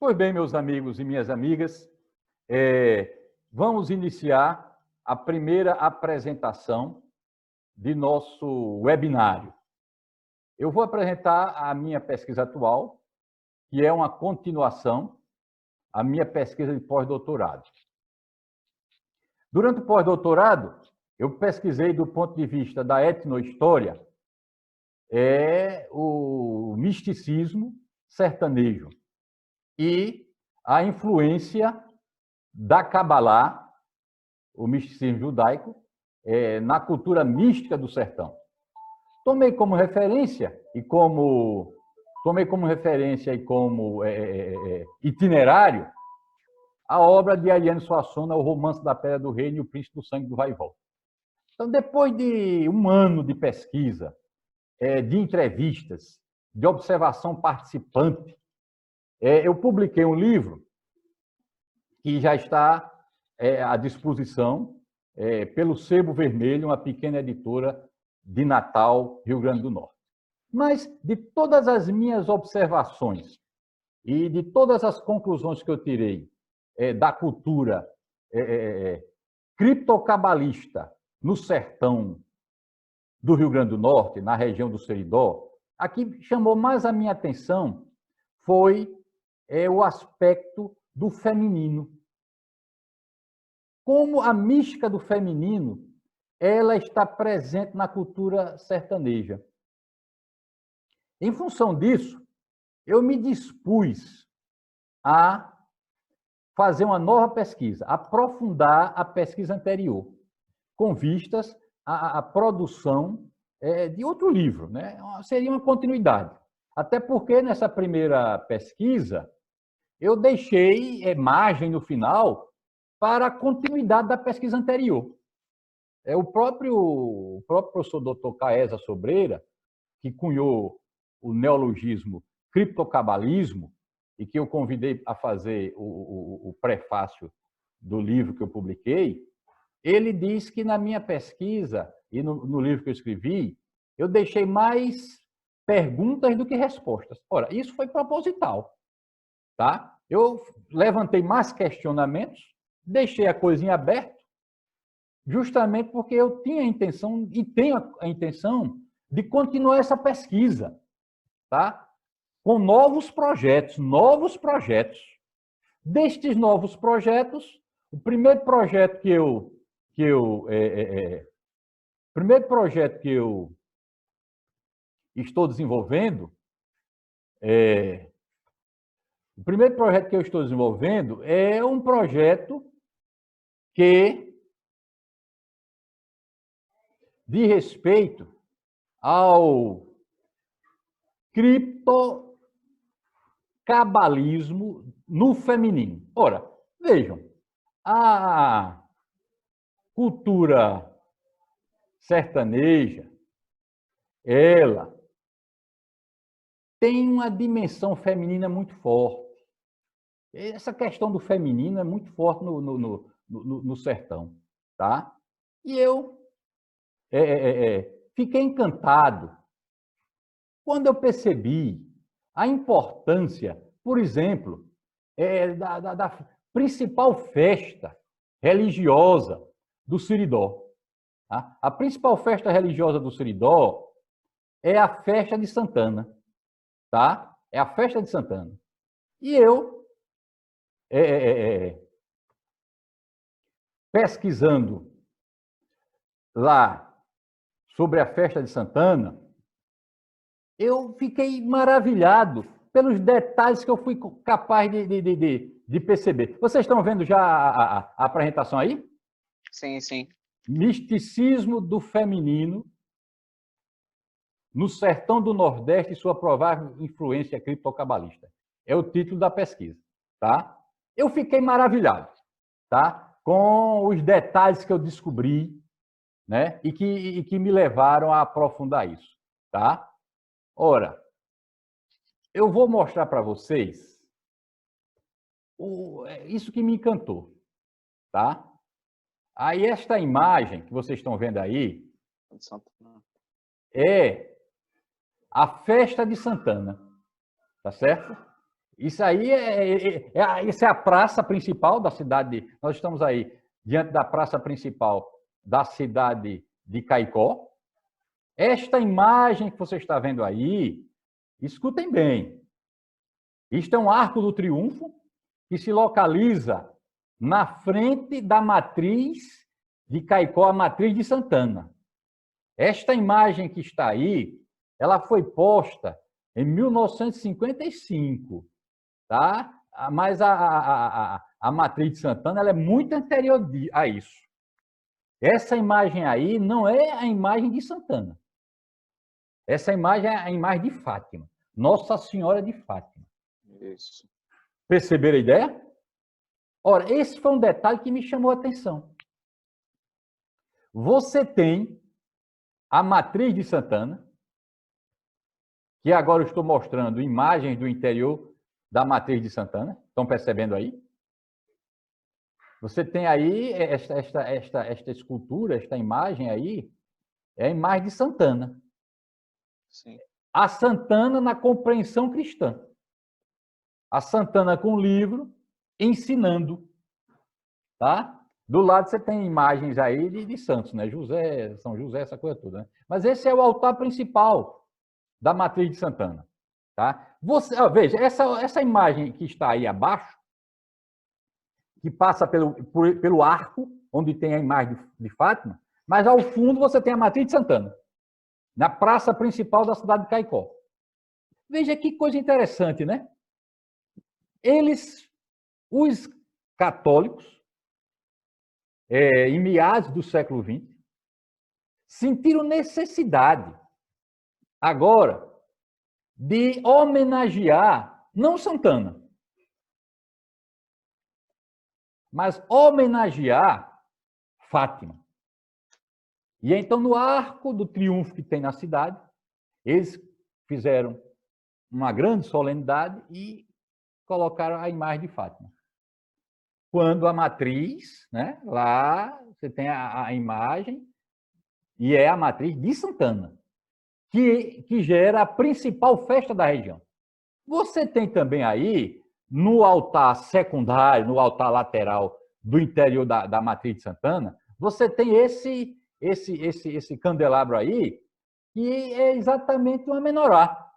Pois bem, meus amigos e minhas amigas, vamos iniciar a primeira apresentação de nosso webinário. Eu vou apresentar a minha pesquisa atual, que é uma continuação à minha pesquisa de pós-doutorado. Durante o pós-doutorado, eu pesquisei do ponto de vista da etnohistória o misticismo sertanejo e a influência da Cabalá, o misticismo judaico, na cultura mística do sertão. Tomei como referência e como itinerário a obra de Ariano Suassuna, O Romance da Pedra do Reino e O Príncipe do Sangue do Vai e Volta. Então, depois de um ano de pesquisa, de entrevistas, de observação participante, eu publiquei um livro que já está à disposição pelo Sebo Vermelho, uma pequena editora de Natal, Rio Grande do Norte. Mas, de todas as minhas observações e de todas as conclusões que eu tirei da cultura criptocabalista no sertão do Rio Grande do Norte, na região do Seridó, a que chamou mais a minha atenção foi o aspecto do feminino. Como a mística do feminino ela está presente na cultura sertaneja. Em função disso, eu me dispus a fazer uma nova pesquisa, aprofundar a pesquisa anterior, com vistas à produção de outro livro, né? Seria uma continuidade. Até porque, nessa primeira pesquisa, eu deixei margem no final para a continuidade da pesquisa anterior. O próprio professor Dr. Caesa Sobreira, que cunhou o neologismo criptocabalismo, e que eu convidei a fazer o prefácio do livro que eu publiquei, ele diz que na minha pesquisa e no livro que eu escrevi, eu deixei mais perguntas do que respostas. Ora, isso foi proposital, tá? Eu levantei mais questionamentos, deixei a coisinha aberta, justamente porque eu tinha a intenção, e tenho a intenção, de continuar essa pesquisa, tá? Com novos projetos. Destes novos projetos, o primeiro projeto que eu estou desenvolvendo é um projeto que diz respeito ao criptocabalismo no feminino. Ora, vejam, a cultura sertaneja, ela tem uma dimensão feminina muito forte. Essa questão do feminino é muito forte no sertão, tá? E eu fiquei encantado quando eu percebi a importância, por exemplo, da principal festa religiosa do Seridó. Tá? A principal festa religiosa do Seridó é a festa de Santana. Tá? É a festa de Santana. E eu, pesquisando lá sobre a festa de Santana, eu fiquei maravilhado pelos detalhes que eu fui capaz de perceber. Vocês estão vendo já a apresentação aí? Sim, sim. Misticismo do feminino no sertão do Nordeste e sua provável influência criptocabalista. É o título da pesquisa, tá? Eu fiquei maravilhado, tá? Com os detalhes que eu descobri, né? E que me levaram a aprofundar isso, tá? Ora, eu vou mostrar para vocês isso que me encantou, tá? Aí esta imagem que vocês estão vendo aí é a festa de Santana, tá certo? Isso aí isso é a praça principal da cidade. Nós estamos aí diante da praça principal da cidade de Caicó. Esta imagem que você está vendo aí, escutem bem. Isto é um arco do triunfo que se localiza na frente da matriz de Caicó, a matriz de Santana. Esta imagem que está aí, ela foi posta em 1955, tá? Mas a matriz de Santana ela é muito anterior a isso. Essa imagem aí não é a imagem de Santana. Essa imagem é a imagem de Fátima, Nossa Senhora de Fátima. Isso. Perceberam a ideia? Ora, esse foi um detalhe que me chamou a atenção. Você tem a matriz de Santana, que agora eu estou mostrando imagens do interior da matriz de Santana. Estão percebendo aí? Você tem aí esta escultura, esta imagem aí, é a imagem de Santana. Sim. A Santana na compreensão cristã. A Santana com o livro, ensinando. Tá? Do lado você tem imagens aí de santos, né? José, São José, essa coisa toda. Né? Mas esse é o altar principal da matriz de Santana. Tá? Veja, essa imagem que está aí abaixo, que passa pelo arco, onde tem a imagem de Fátima, mas ao fundo você tem a matriz de Santana, na praça principal da cidade de Caicó. Veja que coisa interessante, né? Os católicos, em meados do século XX, sentiram necessidade, agora, de homenagear, não Santana, mas homenagear Fátima. E então, no arco do triunfo que tem na cidade, eles fizeram uma grande solenidade e colocaram a imagem de Fátima. Quando a matriz, né, lá você tem a imagem, e é a matriz de Santana, que gera a principal festa da região. Você tem também aí, no altar secundário, no altar lateral do interior da matriz de Santana, você tem esse candelabro aí, que é exatamente uma menorá.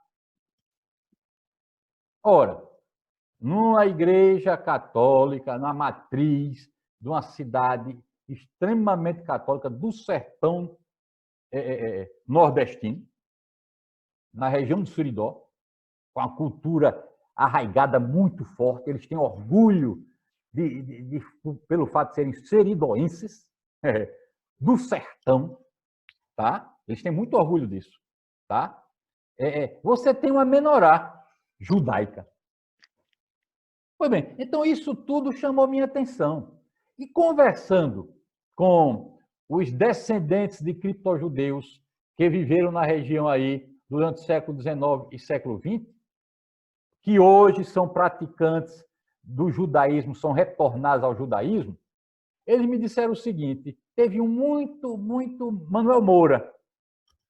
Ora, numa igreja católica, na matriz de uma cidade extremamente católica do sertão nordestino, na região do Seridó, com a cultura arraigada muito forte, eles têm orgulho pelo fato de serem seridoenses, do sertão, tá? Eles têm muito orgulho disso, tá? Você tem uma menorá judaica. Pois bem, então isso tudo chamou minha atenção. E conversando com os descendentes de criptojudeus que viveram na região aí durante o século XIX e século XX, que hoje são praticantes do judaísmo, são retornados ao judaísmo, eles me disseram o seguinte: teve um muito Manuel Moura,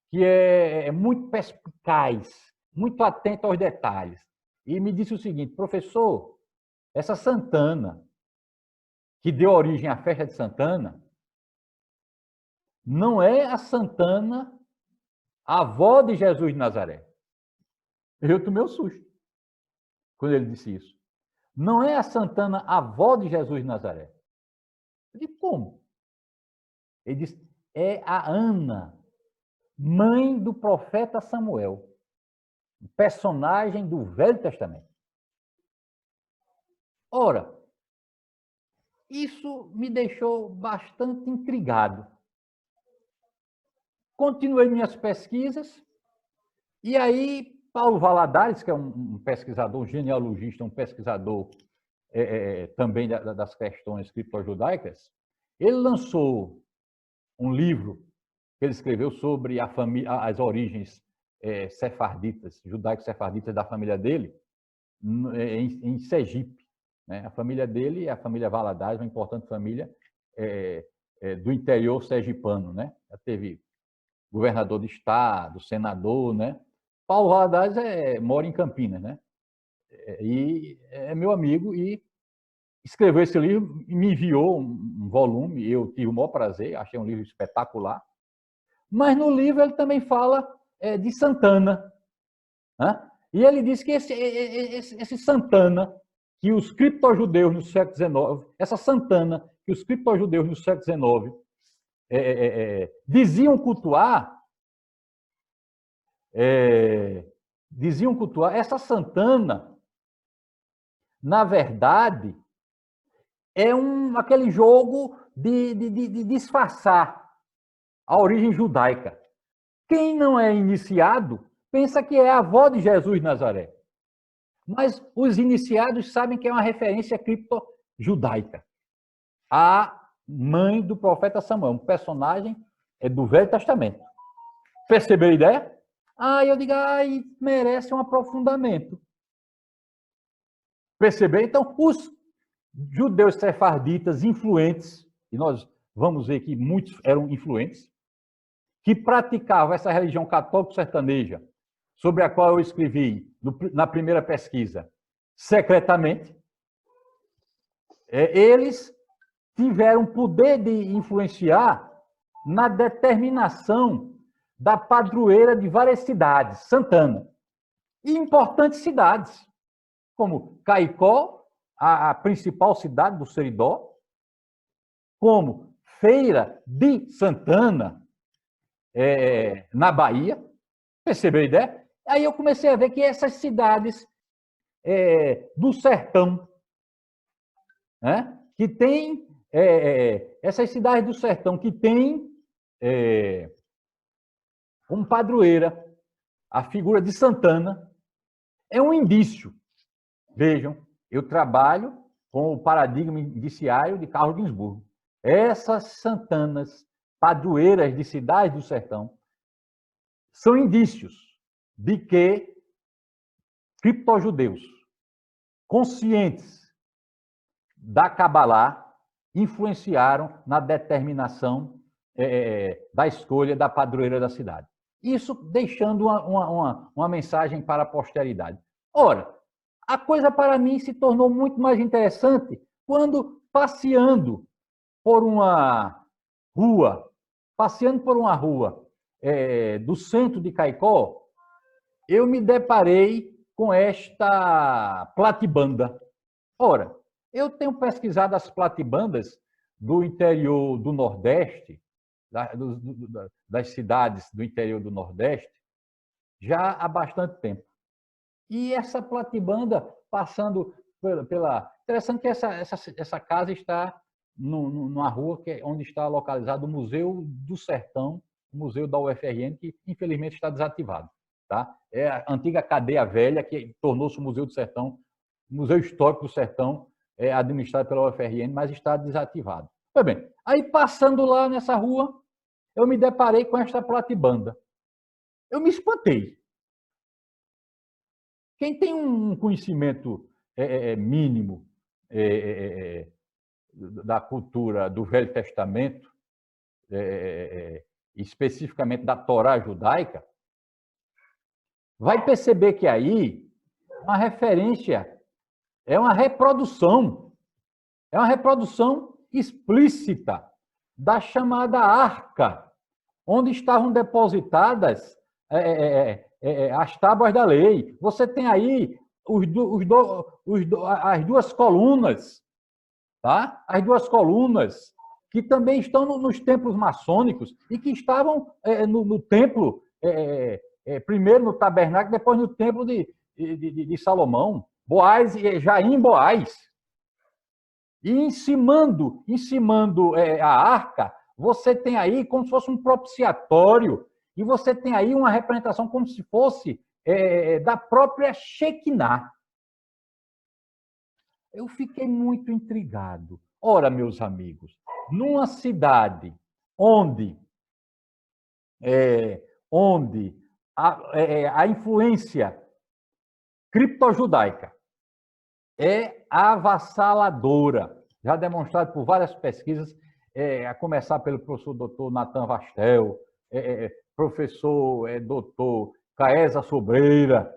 que é muito perspicaz, muito atento aos detalhes, e me disse o seguinte: professor, essa Santana, que deu origem à festa de Santana, não é a Santana, a avó de Jesus de Nazaré. Eu tomei um susto quando ele disse isso. Não é a Santana, a avó de Jesus de Nazaré. Eu disse, como? Ele disse, é a Ana, mãe do profeta Samuel, personagem do Velho Testamento. Ora, isso me deixou bastante intrigado. Continuei minhas pesquisas, e aí Paulo Valadares, que é um pesquisador, um genealogista, um pesquisador também das questões criptojudaicas, ele lançou um livro que ele escreveu sobre as origens sefarditas, judaico-sefarditas da família dele, em Sergipe. Né? A família dele é a família Valadares, uma importante família do interior sergipano. Né? Já teve governador de estado, senador, né? Paulo Valadares mora em Campinas, né? e é meu amigo e escreveu esse livro e me enviou um volume. Eu tive o maior prazer, achei um livro espetacular. Mas no livro ele também fala de Santana, né? E ele diz que esse Santana, que os criptojudeus no século XIX, essa Santana que os criptojudeus no século XIX diziam cultuar, essa Santana, na verdade, é aquele jogo de disfarçar a origem judaica. Quem não é iniciado pensa que é a avó de Jesus de Nazaré. Mas os iniciados sabem que é uma referência cripto-judaica. A mãe do profeta Samuel, um personagem do Velho Testamento. Percebeu a ideia? Eu digo, merece um aprofundamento. Percebeu? Então, os judeus sefarditas influentes, e nós vamos ver que muitos eram influentes, que praticavam essa religião católico-sertaneja, sobre a qual eu escrevi na primeira pesquisa, secretamente, eles tiveram poder de influenciar na determinação da padroeira de várias cidades, Santana, e importantes cidades, como Caicó, a principal cidade do Seridó, como Feira de Santana, na Bahia. Percebeu a ideia? Aí eu comecei a ver que essas cidades do sertão, né, que tem essas cidades do sertão que tem como padroeira a figura de Santana, é um indício. Vejam, eu trabalho com o paradigma indiciário de Carlos Ginzburg. Essas Santanas, padroeiras de cidades do sertão, são indícios de que criptojudeus, conscientes da Cabalá, influenciaram na determinação da escolha da padroeira da cidade. Isso deixando uma mensagem para a posteridade. Ora, a coisa para mim se tornou muito mais interessante quando, passeando por uma rua do centro de Caicó, eu me deparei com esta platibanda. Ora, eu tenho pesquisado as platibandas do interior do Nordeste, das cidades do interior do Nordeste, já há bastante tempo. E essa platibanda, passando pela... Interessante que essa casa está numa rua onde está localizado o Museu do Sertão, o Museu da UFRN, que infelizmente está desativado. Tá? É a antiga cadeia velha que tornou-se o Museu do Sertão, Museu Histórico do Sertão, administrado pela UFRN, mas está desativado. Pois bem, aí passando lá nessa rua, eu me deparei com esta platibanda. Eu me espantei. Quem tem um conhecimento mínimo da cultura do Velho Testamento, especificamente da Torá judaica, vai perceber que aí uma referência é uma reprodução explícita da chamada arca, onde estavam depositadas as tábuas da lei. Você tem aí as duas colunas, tá? As duas colunas que também estão nos templos maçônicos e que estavam no templo, primeiro no tabernáculo, depois no templo de Salomão, Boaz e Jaim Boaz. E encimando a arca, você tem aí como se fosse um propiciatório, e você tem aí uma representação como se fosse da própria Shekinah. Eu fiquei muito intrigado. Ora, meus amigos, numa cidade onde a influência criptojudaica é avassaladora, já demonstrado por várias pesquisas, a começar pelo professor doutor Nathan Vastel, professor doutor Caesa Sobreira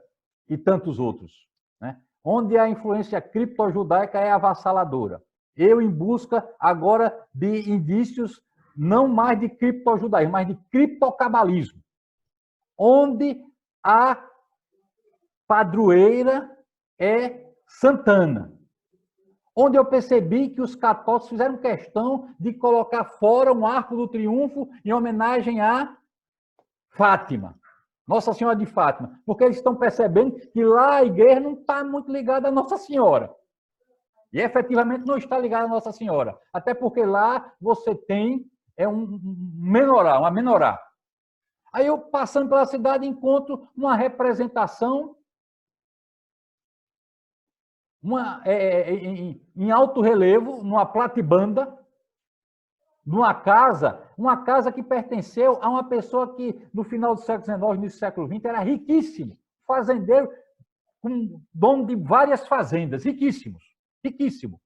e tantos outros, né? onde a influência criptojudaica é avassaladora. Eu em busca agora de indícios não mais de criptojudaísmo, mas de criptocabalismo, onde a padroeira é Santana, onde eu percebi que os católicos fizeram questão de colocar fora um arco do triunfo em homenagem a Fátima, Nossa Senhora de Fátima, porque eles estão percebendo que lá a igreja não está muito ligada a Nossa Senhora. E efetivamente não está ligada a Nossa Senhora. Até porque lá você tem um menorá, uma menorá. Aí eu, passando pela cidade, encontro uma representação em alto relevo, numa platibanda, numa casa que pertenceu a uma pessoa que, no final do século XIX, início do século XX, era riquíssimo, fazendeiro, com dono de várias fazendas, riquíssimos, riquíssimo.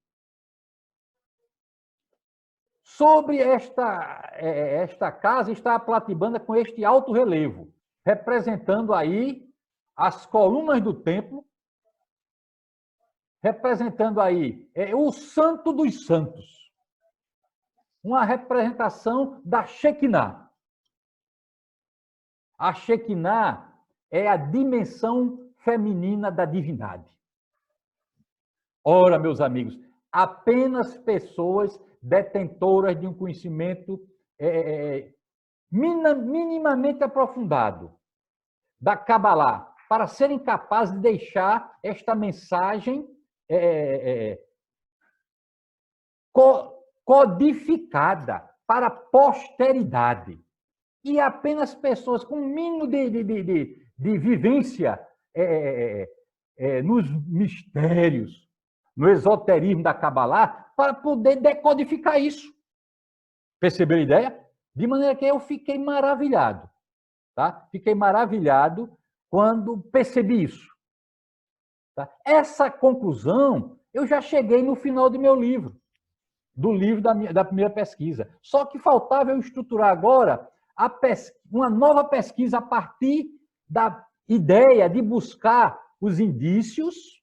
Sobre esta casa está a platibanda com este alto relevo, representando aí as colunas do templo, representando aí o Santo dos Santos, uma representação da Shekinah. A Shekinah é a dimensão feminina da divindade. Ora, meus amigos, apenas pessoas detentoras de um conhecimento minimamente aprofundado da Kabbalah, para serem capazes de deixar esta mensagem codificada para a posteridade. E apenas pessoas com um mínimo de vivência nos mistérios, no esoterismo da Kabbalah, para poder decodificar isso. Perceberam a ideia? De maneira que eu fiquei maravilhado. Tá? Fiquei maravilhado quando percebi isso. Tá? Essa conclusão eu já cheguei no final do meu livro, do livro da primeira pesquisa. Só que faltava eu estruturar agora uma nova pesquisa a partir da ideia de buscar os indícios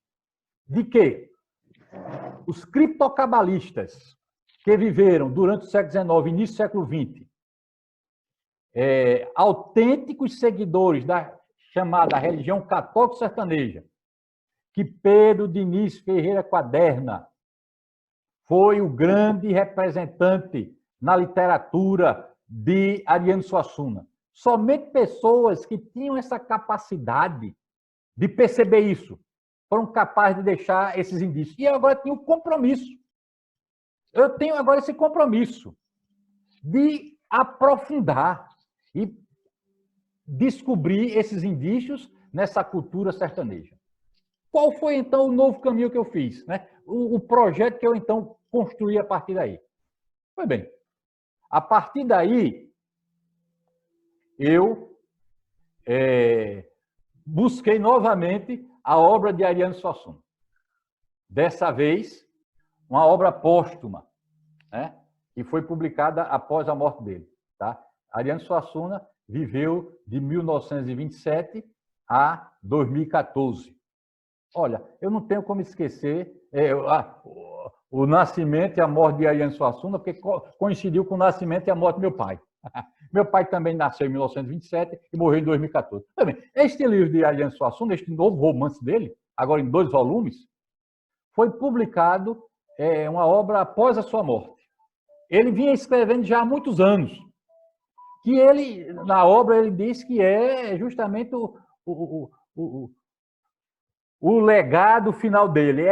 de que os criptocabalistas que viveram durante o século XIX e início do século XX, autênticos seguidores da chamada religião católica sertaneja, que Pedro Diniz Ferreira Quaderna foi o grande representante na literatura de Ariano Suassuna. Somente pessoas que tinham essa capacidade de perceber isso foram capazes de deixar esses indícios. E eu agora tenho um compromisso. Eu tenho agora esse compromisso de aprofundar e descobrir esses indícios nessa cultura sertaneja. Qual foi, então, o novo caminho que eu fiz? Né? O projeto que eu, então, construí a partir daí. Pois bem, a partir daí, eu busquei novamente a obra de Ariano Suassuna. Dessa vez, uma obra póstuma, né? Que foi publicada após a morte dele. Tá? Ariano Suassuna viveu de 1927 a 2014. Olha, eu não tenho como esquecer o nascimento e a morte de Ariano Suassuna, porque coincidiu com o nascimento e a morte do meu pai. Meu pai também nasceu em 1927 e morreu em 2014. Bem, este livro de Ariano Suassuna, este novo romance dele, agora em 2 volumes, foi publicado uma obra após a sua morte. Ele vinha escrevendo já há muitos anos, que ele, na obra, ele diz que é justamente o legado final dele,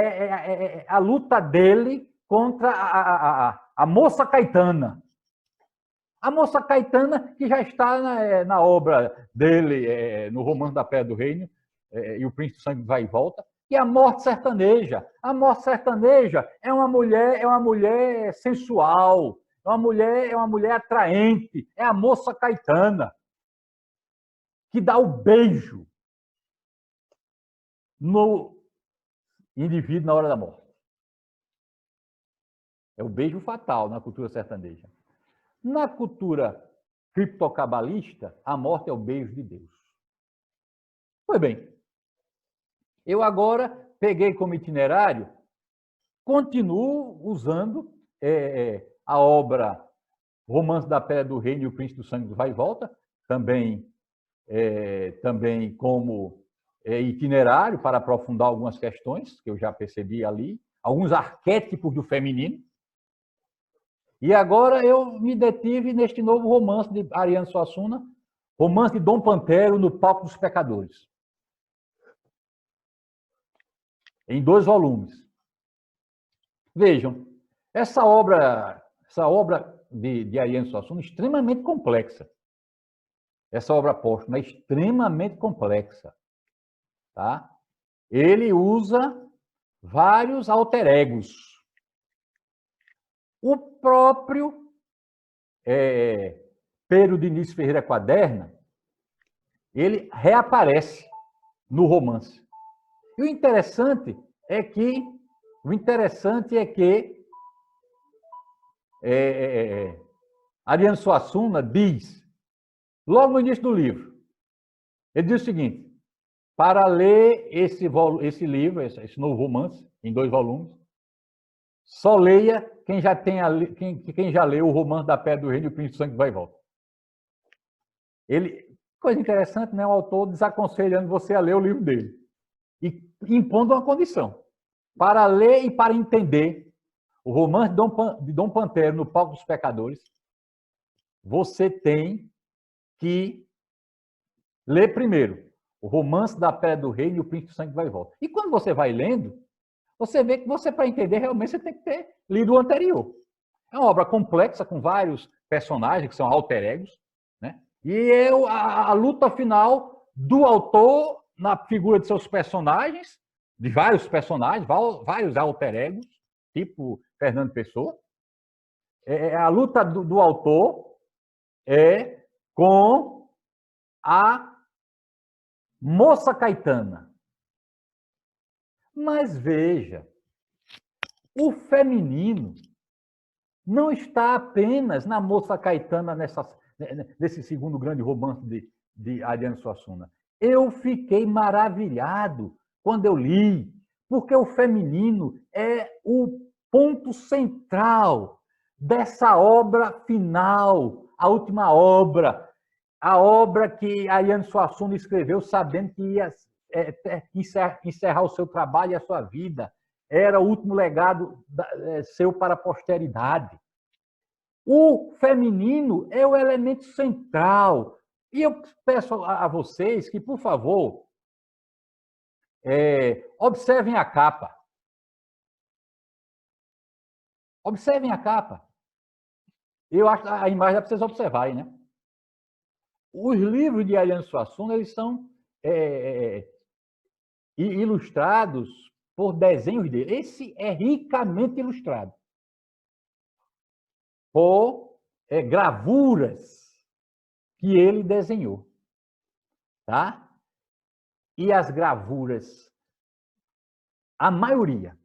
a luta dele contra a moça Caetana. A moça Caetana, que já está na obra dele, no Romance da Pedra do Reino, e o Príncipe do Sangue Vai e Volta, que é a morte sertaneja. A morte sertaneja é uma mulher sensual, é uma mulher atraente, é a moça Caetana, que dá o beijo no indivíduo na hora da morte. É o beijo fatal na cultura sertaneja. Na cultura criptocabalista, a morte é o beijo de Deus. Pois bem, eu agora peguei como itinerário, continuo usando a obra Romance da Pedra do Reino e o Príncipe do Sangue do Vai e Volta, também como itinerário para aprofundar algumas questões que eu já percebi ali, alguns arquétipos do feminino. E agora eu me detive neste novo romance de Ariano Suassuna, Romance de Dom Pantero no Palco dos Pecadores. Em 2 volumes. Vejam, essa obra de Ariano Suassuna é extremamente complexa. Essa obra póstuma é extremamente complexa. Tá? Ele usa vários alter egos. O próprio Pedro Diniz Ferreira Quaderna, ele reaparece no romance. E o interessante é que Ariano Suassuna diz, logo no início do livro, ele diz o seguinte: para ler esse livro, esse novo romance, em 2 volumes, só leia quem já leu o Romance da Pedra do Reino e o Príncipe do Sangue Vai e Volta. Coisa interessante, né? O autor desaconselhando você a ler o livro dele e impondo uma condição. Para ler e para entender o romance de Dom Pantero no Palco dos Pecadores, você tem que ler primeiro o Romance da Pedra do Reino e o Príncipe do Sangue Vai e Volta. E quando você vai lendo, você vê que para entender, realmente, você tem que ter lido o anterior. É uma obra complexa, com vários personagens, que são alter egos, né? E a luta final do autor na figura de seus personagens, de vários personagens, vários alter egos, tipo Fernando Pessoa. A luta do autor com a Moça Caetana. Mas veja, o feminino não está apenas na Moça Caetana nesse segundo grande romance de Ariano Suassuna. Eu fiquei maravilhado quando eu li, porque o feminino é o ponto central dessa obra final, a última obra, a obra que Ariano Suassuna escreveu sabendo que ia encerrar o seu trabalho e a sua vida. Era o último legado seu para a posteridade. O feminino é o elemento central. E eu peço a vocês que, por favor, observem a capa. Observem a capa. Eu acho que a imagem dá para vocês observarem, né? Os livros de Ariano Suassuna, eles são ilustrados por desenhos dele. Esse é ricamente ilustrado por gravuras que ele desenhou, tá? E as gravuras, a maioria,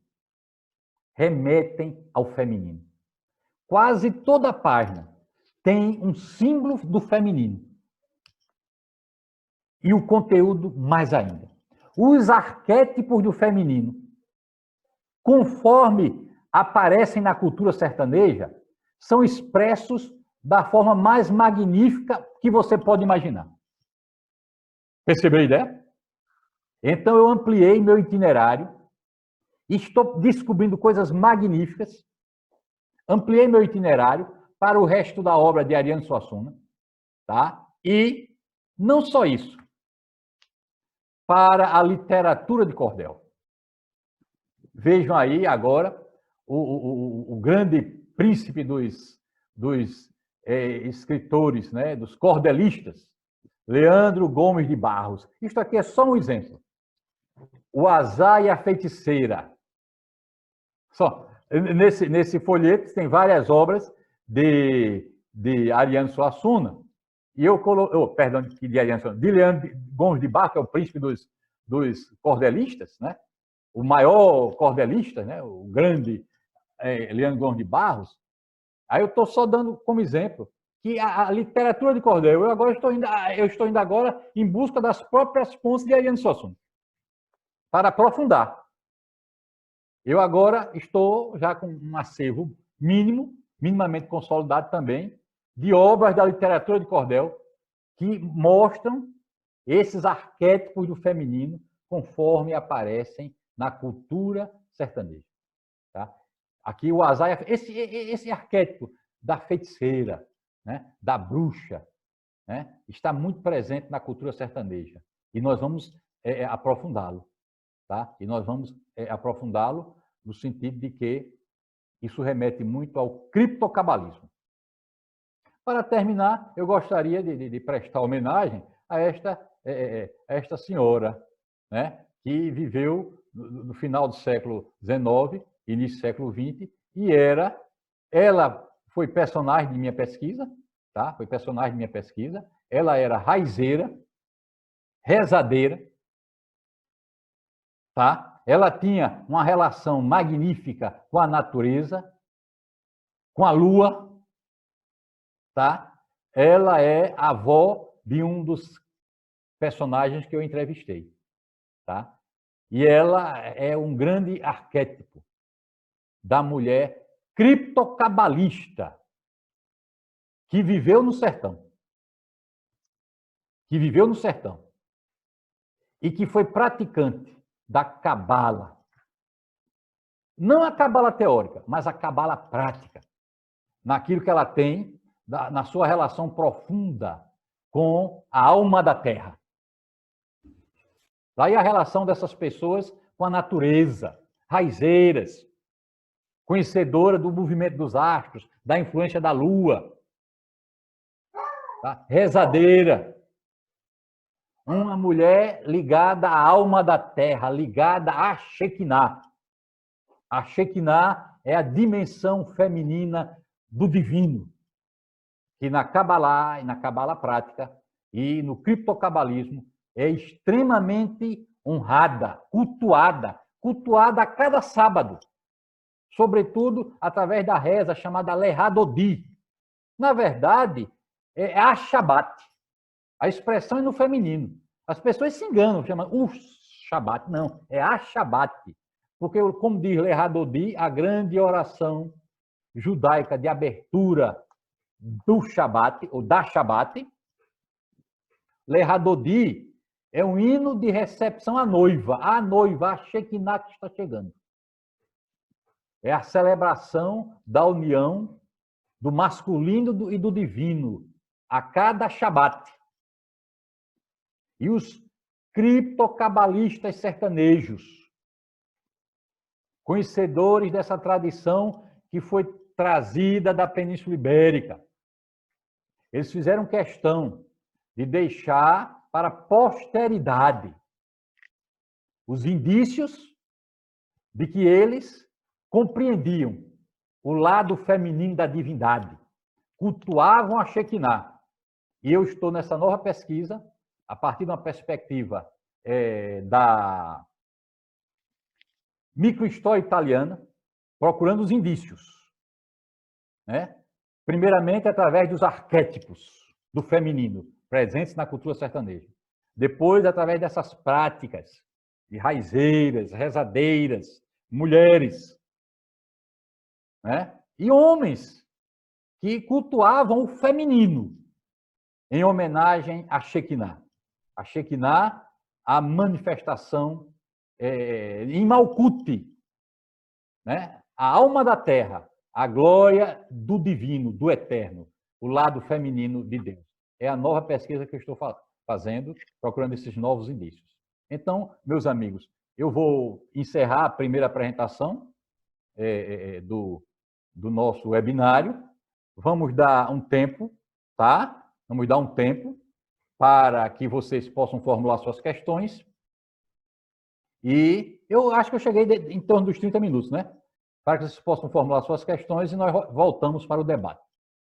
remetem ao feminino. Quase toda a página tem um símbolo do feminino. E o conteúdo mais ainda. Os arquétipos do feminino, conforme aparecem na cultura sertaneja, são expressos da forma mais magnífica que você pode imaginar. Percebeu a ideia? Então, eu ampliei meu itinerário, estou descobrindo coisas magníficas, ampliei meu itinerário para o resto da obra de Ariano Suassuna, tá? E não só isso, para a literatura de cordel. Vejam aí agora o grande príncipe dos escritores, né, dos cordelistas, Leandro Gomes de Barros. Isto aqui é só um exemplo. O Azar e a Feiticeira. Só, nesse folheto tem várias obras de Ariano Suassuna. E eu coloquei, de Leandro Gomes de Barros, que é o príncipe dos cordelistas, né? O maior cordelista, né? O grande Leandro Gomes de Barros. Aí eu estou só dando como exemplo que a literatura de cordel, eu estou indo agora em busca das próprias fontes de Ariano Suassuna, para aprofundar. Eu agora estou já com um acervo minimamente consolidado também, de obras da literatura de cordel que mostram esses arquétipos do feminino conforme aparecem na cultura sertaneja. Tá? Aqui o Azaia, esse arquétipo da feiticeira, né, da bruxa, né, está muito presente na cultura sertaneja. E nós vamos aprofundá-lo. Tá? E nós vamos aprofundá-lo no sentido de que isso remete muito ao criptocabalismo. Para terminar, eu gostaria de prestar homenagem a esta senhora, né, que viveu no final do século XIX, início do século XX, e ela foi personagem de minha pesquisa, tá? Foi personagem de minha pesquisa. Ela era raizeira, rezadeira, tá? Ela tinha uma relação magnífica com a natureza, com a lua, tá? Ela é a avó de um dos personagens que eu entrevistei, tá? E ela é um grande arquétipo da mulher criptocabalista que viveu no sertão. Que viveu no sertão. E que foi praticante da cabala. Não a cabala teórica, mas a cabala prática. Naquilo que ela tem, na sua relação profunda com a alma da terra. Daí a relação dessas pessoas com a natureza, raizeiras, conhecedora do movimento dos astros, da influência da lua, tá? Rezadeira. Uma mulher ligada à alma da terra, ligada à Shekinah. A Shekinah é a dimensão feminina do divino, que na Kabbalah e na Kabbalah prática e no criptocabalismo é extremamente honrada, cultuada a cada sábado, sobretudo através da reza chamada Lehadodi. Na verdade, é a Shabbat. A expressão é no feminino. As pessoas se enganam, chamam o Shabbat. Não, é a Shabbat. Porque, como diz Lehadodi, a grande oração judaica de abertura do Shabbat, ou da Shabbat, Lehadodi é um hino de recepção à noiva, a Shekinah que está chegando. É a celebração da união do masculino e do divino a cada Shabbat. E os criptocabalistas sertanejos, conhecedores dessa tradição que foi trazida da Península Ibérica, eles fizeram questão de deixar para a posteridade os indícios de que eles compreendiam o lado feminino da divindade, cultuavam a Shekinah. E eu estou nessa nova pesquisa, a partir de uma perspectiva da microhistória italiana, procurando os indícios, né? Primeiramente, através dos arquétipos do feminino, presentes na cultura sertaneja. Depois, através dessas práticas de raizeiras, rezadeiras, mulheres, né? E homens que cultuavam o feminino em homenagem à Shekinah. A Shekinah, a manifestação em Malkuth, né? A alma da terra, a glória do divino, do eterno, o lado feminino de Deus. É a nova pesquisa que eu estou fazendo, procurando esses novos indícios. Então, meus amigos, eu vou encerrar a primeira apresentação do nosso webinário. Vamos dar um tempo, tá? Vamos dar um tempo para que vocês possam formular suas questões. E eu acho que eu cheguei em torno dos 30 minutos, né? Para que vocês possam formular suas questões e nós voltamos para o debate.